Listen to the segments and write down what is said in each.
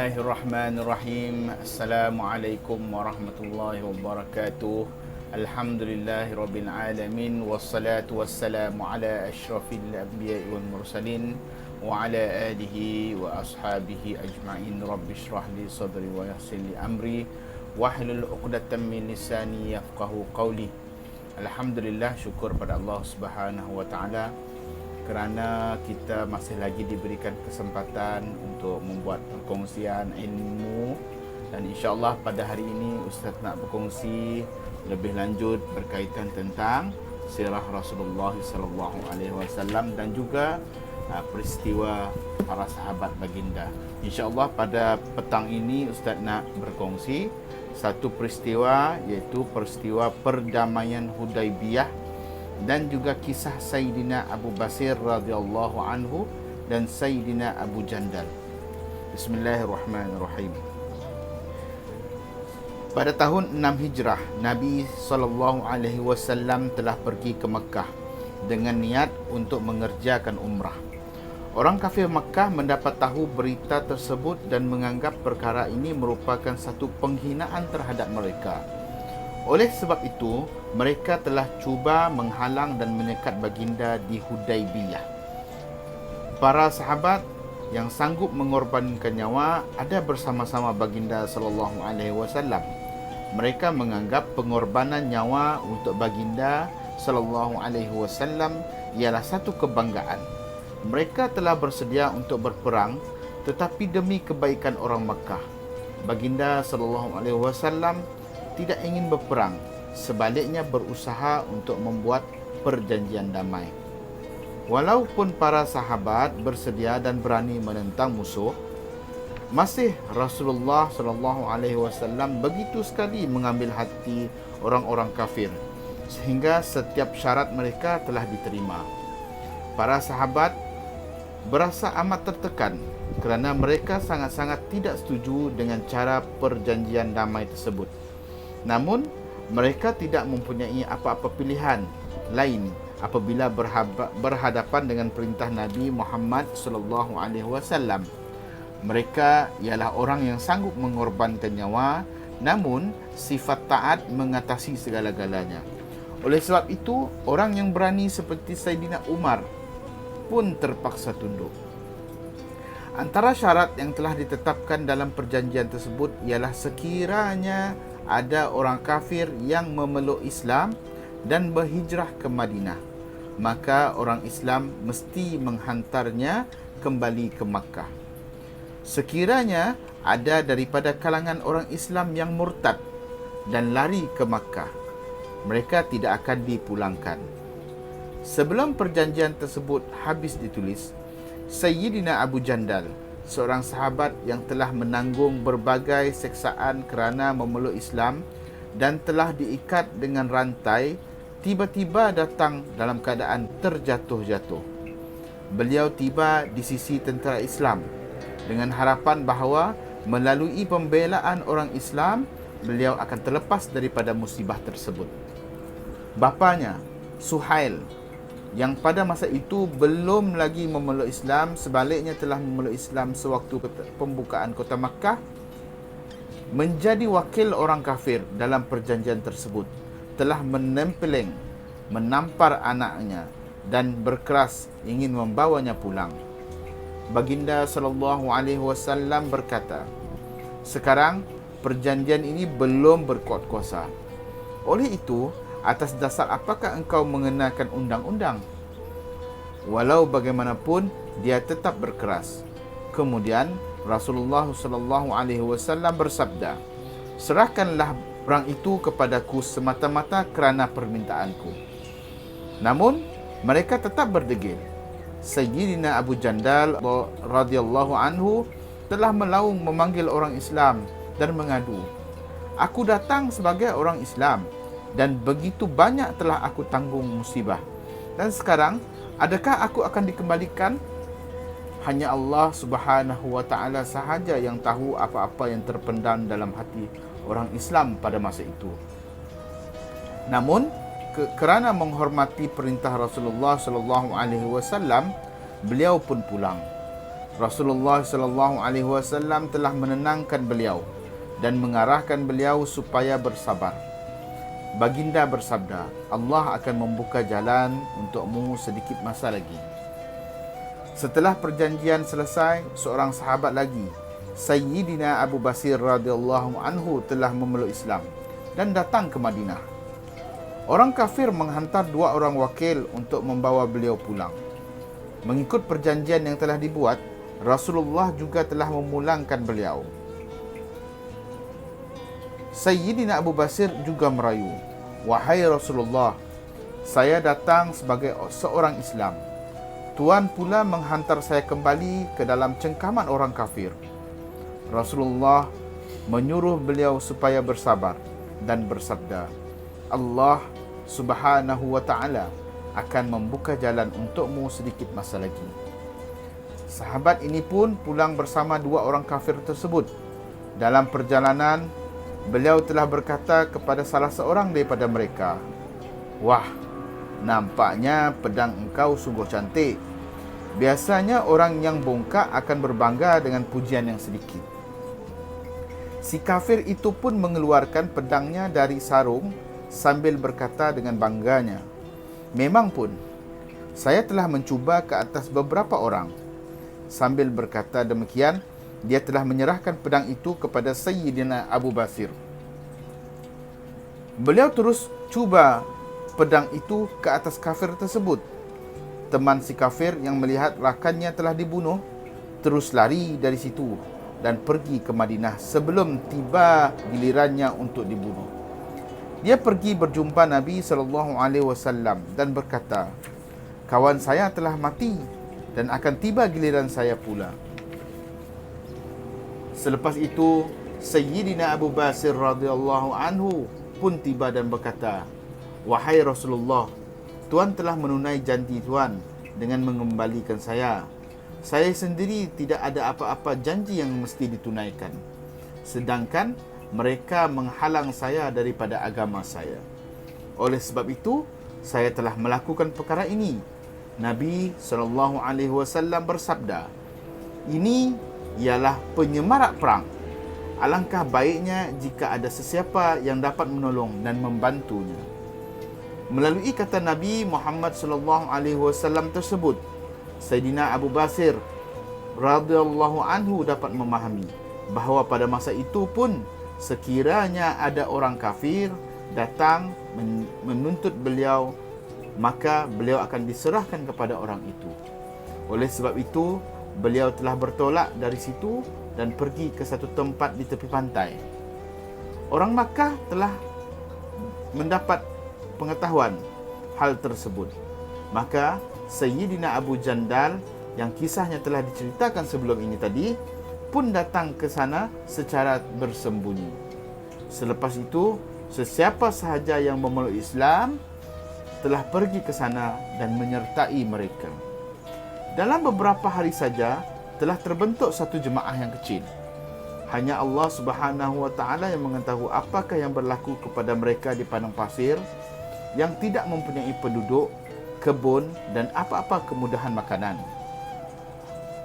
Bismillahirrahmanirrahim. Assalamualaikum warahmatullahi wabarakatuh. Alhamdulillahirabbil alamin wassalatu wassalamu ala asyrafil anbiya'i wal mursalin wa ala alihi wa ashabihi ajma'in. Rabbi shrah li sadri wa yassir li amri wahlul 'uqdatam min lisani yafqahu qawli. Alhamdulillah, syukur pada Allah Subhanahu wa taala kerana kita masih lagi diberikan kesempatan untuk membuat perkongsian ilmu, dan insya-Allah pada hari ini Ustaz nak berkongsi lebih lanjut berkaitan tentang sirah Rasulullah sallallahu alaihi wasallam dan juga peristiwa para sahabat baginda. Insya-Allah pada petang ini Ustaz nak berkongsi satu peristiwa, iaitu peristiwa perdamaian Hudaibiyah dan juga kisah Sayyidina Abu Basir radhiyallahu anhu dan Sayyidina Abu Jandal. Bismillahirrahmanirrahim. Pada tahun 6 Hijrah, Nabi SAW telah pergi ke Mekah dengan niat untuk mengerjakan umrah. Orang kafir Mekah mendapat tahu berita tersebut dan menganggap perkara ini merupakan satu penghinaan terhadap mereka. Oleh sebab itu, mereka telah cuba menghalang dan menyekat baginda di Hudaibiyah. Para sahabat yang sanggup mengorbankan nyawa ada bersama-sama baginda sallallahu alaihi wasallam. Mereka menganggap pengorbanan nyawa untuk baginda sallallahu alaihi wasallam ialah satu kebanggaan. Mereka telah bersedia untuk berperang, tetapi demi kebaikan orang Makkah, baginda sallallahu alaihi wasallam tidak ingin berperang, sebaliknya berusaha untuk membuat perjanjian damai. Walaupun para sahabat bersedia dan berani menentang musuh, masih Rasulullah SAW begitu sekali mengambil hati orang-orang kafir, sehingga setiap syarat mereka telah diterima. Para sahabat berasa amat tertekan kerana mereka sangat-sangat tidak setuju dengan cara perjanjian damai tersebut. Namun, mereka tidak mempunyai apa-apa pilihan lain apabila berhadapan dengan perintah Nabi Muhammad sallallahu alaihi wasallam. Mereka ialah orang yang sanggup mengorbankan nyawa, namun sifat taat mengatasi segala-galanya. Oleh sebab itu, orang yang berani seperti Sayyidina Umar pun terpaksa tunduk. Antara syarat yang telah ditetapkan dalam perjanjian tersebut ialah sekiranya ada orang kafir yang memeluk Islam dan berhijrah ke Madinah, maka orang Islam mesti menghantarnya kembali ke Makkah. Sekiranya ada daripada kalangan orang Islam yang murtad dan lari ke Makkah, mereka tidak akan dipulangkan. Sebelum perjanjian tersebut habis ditulis, Sayyidina Abu Jandal, seorang sahabat yang telah menanggung berbagai seksaan kerana memeluk Islam dan telah diikat dengan rantai, tiba-tiba datang dalam keadaan terjatuh-jatuh. Beliau tiba di sisi tentera Islam dengan harapan bahawa melalui pembelaan orang Islam, beliau akan terlepas daripada musibah tersebut. Bapanya, Suhail, yang pada masa itu belum lagi memeluk Islam, sebaliknya telah memeluk Islam sewaktu pembukaan kota Makkah, menjadi wakil orang kafir dalam perjanjian tersebut, telah menampar anaknya dan berkeras ingin membawanya pulang. Baginda sallallahu alaihi wasallam berkata, "Sekarang perjanjian ini belum berkuat kuasa. Oleh itu, atas dasar apakah engkau mengenakan undang-undang?" Walau bagaimanapun, dia tetap berkeras. Kemudian Rasulullah sallallahu alaihi wasallam bersabda, "Serahkanlah perang itu kepadaku semata-mata kerana permintaanku." Namun mereka tetap berdegil. Sayyidina Abu Jandal radhiyallahu anhu telah melaung memanggil orang Islam dan mengadu, "Aku datang sebagai orang Islam dan begitu banyak telah aku tanggung musibah. Dan sekarang, adakah aku akan dikembalikan? Hanya Allah Subhanahu wa taala sahaja yang tahu apa-apa yang terpendam dalam hati orang Islam pada masa itu." Namun, kerana menghormati perintah Rasulullah sallallahu alaihi wasallam, beliau pun pulang. Rasulullah sallallahu alaihi wasallam telah menenangkan beliau dan mengarahkan beliau supaya bersabar. Baginda bersabda, Allah akan membuka jalan untukmu sedikit masa lagi. Setelah perjanjian selesai, seorang sahabat lagi, Sayyidina Abu Basir radhiyallahu anhu, telah memeluk Islam dan datang ke Madinah. Orang kafir menghantar 2 orang wakil untuk membawa beliau pulang. Mengikut perjanjian yang telah dibuat, Rasulullah juga telah memulangkan beliau. Sayyidina Abu Basir juga merayu, "Wahai Rasulullah, saya datang sebagai seorang Islam. Tuan pula menghantar saya kembali ke dalam cengkaman orang kafir." Rasulullah menyuruh beliau supaya bersabar dan bersabda, Allah Subhanahu wa ta'ala akan membuka jalan untukmu sedikit masa lagi. Sahabat ini pun pulang bersama 2 orang kafir tersebut. Dalam perjalanan, beliau telah berkata kepada salah seorang daripada mereka, "Wah, nampaknya pedang engkau sungguh cantik. Biasanya orang yang bongkak akan berbangga dengan pujian yang sedikit." Si kafir itu pun mengeluarkan pedangnya dari sarung sambil berkata dengan bangganya, "Memang pun, saya telah mencuba ke atas beberapa orang." Sambil berkata demikian, dia telah menyerahkan pedang itu kepada Sayyidina Abu Basir. Beliau terus cuba pedang itu ke atas kafir tersebut. Teman si kafir yang melihat rakannya telah dibunuh terus lari dari situ dan pergi ke Madinah sebelum tiba gilirannya untuk dibunuh. Dia pergi berjumpa Nabi SAW dan berkata, "Kawan saya telah mati dan akan tiba giliran saya pula." Selepas itu, Sayyidina Abu Basir radhiyallahu anhu pun tiba dan berkata, "Wahai Rasulullah, Tuan telah menunai janji Tuan dengan mengembalikan saya. Saya sendiri tidak ada apa-apa janji yang mesti ditunaikan. Sedangkan mereka menghalang saya daripada agama saya. Oleh sebab itu, saya telah melakukan perkara ini." Nabi SAW bersabda, "Ini ialah penyemarak perang. Alangkah baiknya jika ada sesiapa yang dapat menolong dan membantunya." Melalui kata Nabi Muhammad SAW tersebut, Sayyidina Abu Basir radhiyallahu anhu dapat memahami bahawa pada masa itu pun sekiranya ada orang kafir datang menuntut beliau, maka beliau akan diserahkan kepada orang itu. Oleh sebab itu, beliau telah bertolak dari situ dan pergi ke satu tempat di tepi pantai. Orang Makkah telah mendapat pengetahuan hal tersebut. Maka Sayyidina Abu Jandal yang kisahnya telah diceritakan sebelum ini tadi pun datang ke sana secara bersembunyi. Selepas itu, sesiapa sahaja yang memeluk Islam telah pergi ke sana dan menyertai mereka. Dalam beberapa hari saja telah terbentuk satu jemaah yang kecil. Hanya Allah Subhanahu wa ta'ala yang mengetahui apakah yang berlaku kepada mereka di padang pasir yang tidak mempunyai penduduk, kebun dan apa-apa kemudahan makanan.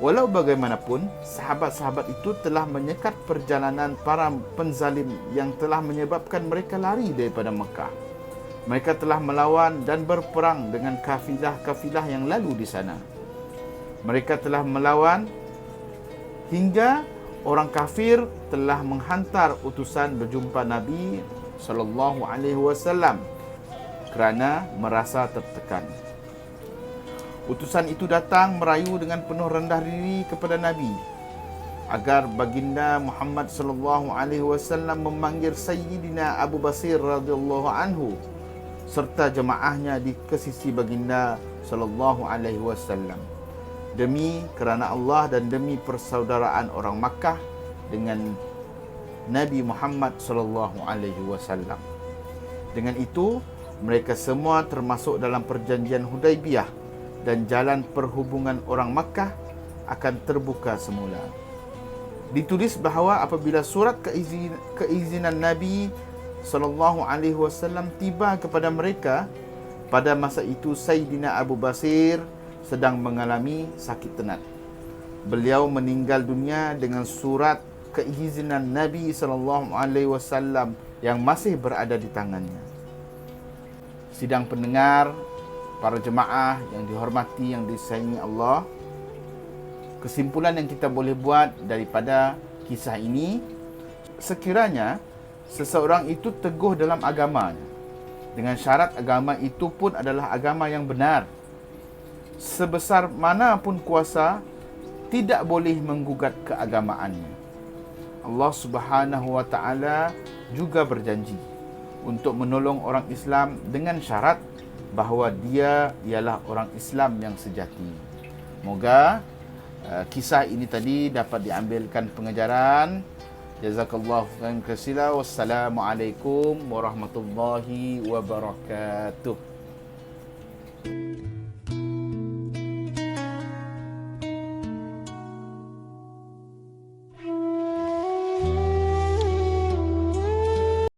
Walau bagaimanapun, sahabat-sahabat itu telah menyekat perjalanan para penzalim yang telah menyebabkan mereka lari daripada Mekah. Mereka telah melawan dan berperang dengan kafilah-kafilah yang lalu di sana. Mereka telah melawan hingga orang kafir telah menghantar utusan berjumpa Nabi SAW kerana merasa tertekan. Utusan itu datang merayu dengan penuh rendah diri kepada Nabi agar baginda Muhammad SAW memanggil Sayyidina Abu Basir radhiyallahu anhu serta jemaahnya ke sisi baginda SAW, demi kerana Allah dan demi persaudaraan orang Makkah dengan Nabi Muhammad SAW. Dengan itu, mereka semua termasuk dalam perjanjian Hudaibiyah dan jalan perhubungan orang Makkah akan terbuka semula. Ditulis bahawa apabila surat keizinan Nabi SAW tiba kepada mereka, pada masa itu Sayyidina Abu Basir sedang mengalami sakit tenat. beliau meninggal dunia dengan surat keizinan Nabi SAW yang masih berada di tangannya. Sidang pendengar, para jemaah yang dihormati, yang disayangi Allah, kesimpulan yang kita boleh buat daripada kisah ini, sekiranya seseorang itu teguh dalam agamanya, dengan syarat agama itu pun adalah agama yang benar, sebesar mana pun kuasa, tidak boleh menggugat keagamaannya. Allah Subhanahu wa taala juga berjanji untuk menolong orang Islam dengan syarat bahawa dia ialah orang Islam yang sejati. Moga kisah ini tadi dapat diambilkan pengajaran. Jazakallahu khairan katsira. Wassalamualaikum warahmatullahi wabarakatuh.